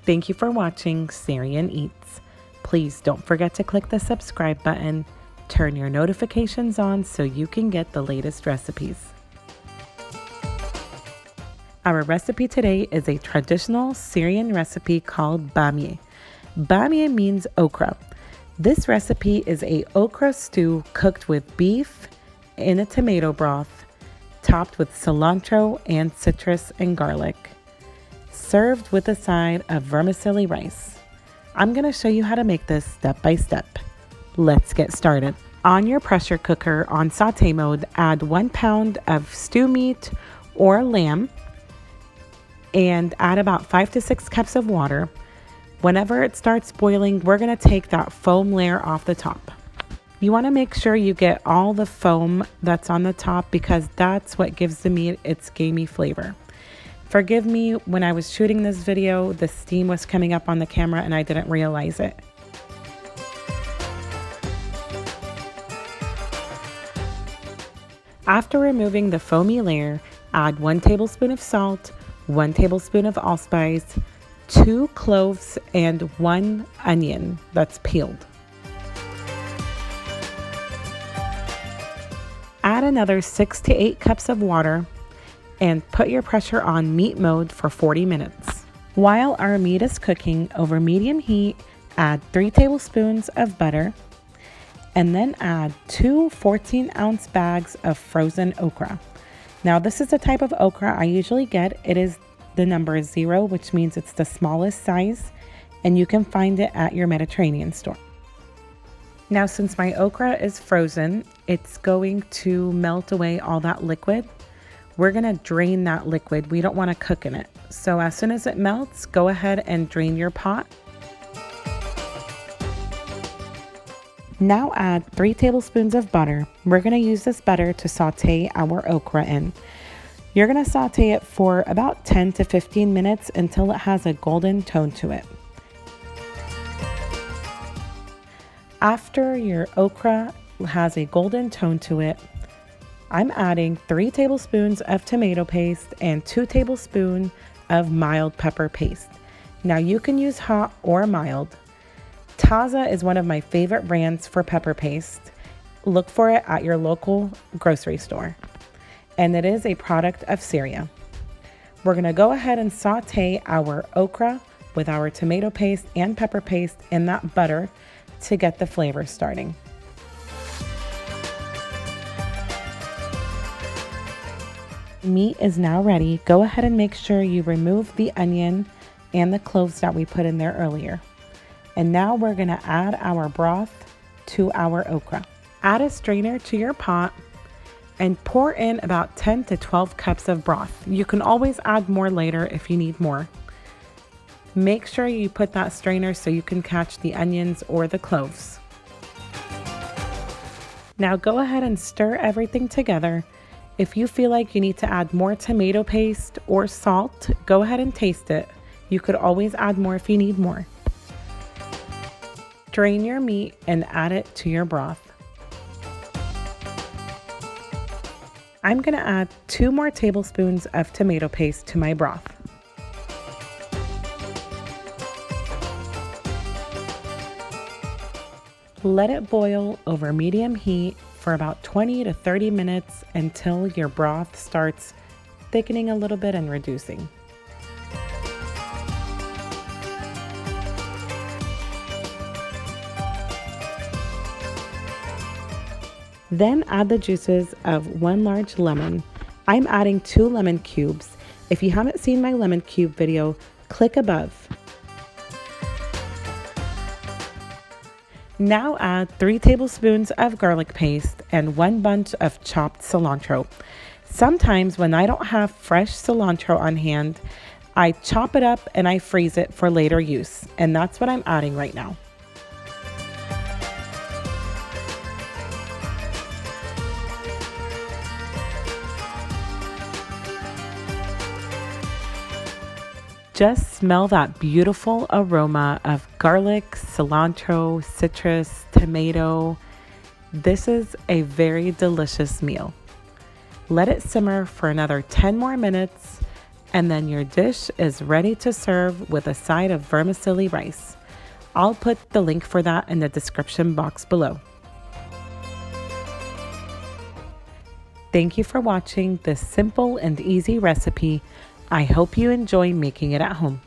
Thank you for watching Syrian Eats. Please don't forget to click the subscribe button, turn your notifications on so you can get the latest recipes. Our recipe today is a traditional Syrian recipe called Bamya. Bamya means okra. This recipe is a okra stew cooked with beef in a tomato broth, topped with cilantro and citrus and garlic, served with a side of vermicelli rice. I'm going to show you how to make this step by step. Let's get started. On your pressure cooker on saute mode, add 1 pound of stew meat or lamb and add about 5 to 6 cups of water. Whenever it starts boiling, we're going to take that foam layer off the top. You want to make sure you get all the foam that's on the top because that's what gives the meat its gamey flavor. Forgive me, when I was shooting this video, the steam was coming up on the camera and I didn't realize it. After removing the foamy layer, add 1 tablespoon of salt, 1 tablespoon of allspice, 2 cloves, and 1 onion that's peeled. Add another 6 to 8 cups of water and put your pressure on meat mode for 40 minutes. While our meat is cooking over medium heat, add 3 tablespoons of butter and then add 2 14-ounce bags of frozen okra. Now this is the type of okra I usually get. It is the number 0, which means it's the smallest size, and you can find it at your Mediterranean store. Now since my okra is frozen, it's going to melt away all that liquid. We're going to drain that liquid. We don't want to cook in it. So as soon as it melts, go ahead and drain your pot. Now add 3 tablespoons of butter. We're going to use this butter to saute our okra in. You're going to saute it for about 10 to 15 minutes until it has a golden tone to it. After your okra has a golden tone to it, I'm adding 3 tablespoons of tomato paste and 2 tablespoons of mild pepper paste. Now you can use hot or mild. Taza is one of my favorite brands for pepper paste. Look for it at your local grocery store. And it is a product of Syria. We're going to go ahead and saute our okra with our tomato paste and pepper paste in that butter to get the flavor starting. Meat is now ready. Go ahead and make sure you remove the onion and the cloves that we put in there earlier. And now we're going to add our broth to our okra. Add a strainer to your pot and pour in about 10 to 12 cups of broth. You can always add more later if you need more. Make sure you put that strainer so you can catch the onions or the cloves. Now go ahead and stir everything together. If you feel like you need to add more tomato paste or salt, go ahead and taste it. You could always add more if you need more. Drain your meat and add it to your broth. I'm going to add 2 more tablespoons of tomato paste to my broth. Let it boil over medium heat for about 20 to 30 minutes until your broth starts thickening a little bit and reducing. Then add the juices of 1 large lemon. I'm adding 2 lemon cubes. If you haven't seen my lemon cube video, click above. Now add 3 tablespoons of garlic paste and 1 bunch of chopped cilantro. Sometimes when I don't have fresh cilantro on hand, I chop it up and I freeze it for later use, and that's what I'm adding right now. Just smell that beautiful aroma of garlic, cilantro, citrus, tomato. This is a very delicious meal. Let it simmer for another 10 more minutes And then your dish is ready to serve with a side of vermicelli rice. I'll put the link for that in the description box below. Thank you for watching this simple and easy recipe. I hope you enjoy making it at home.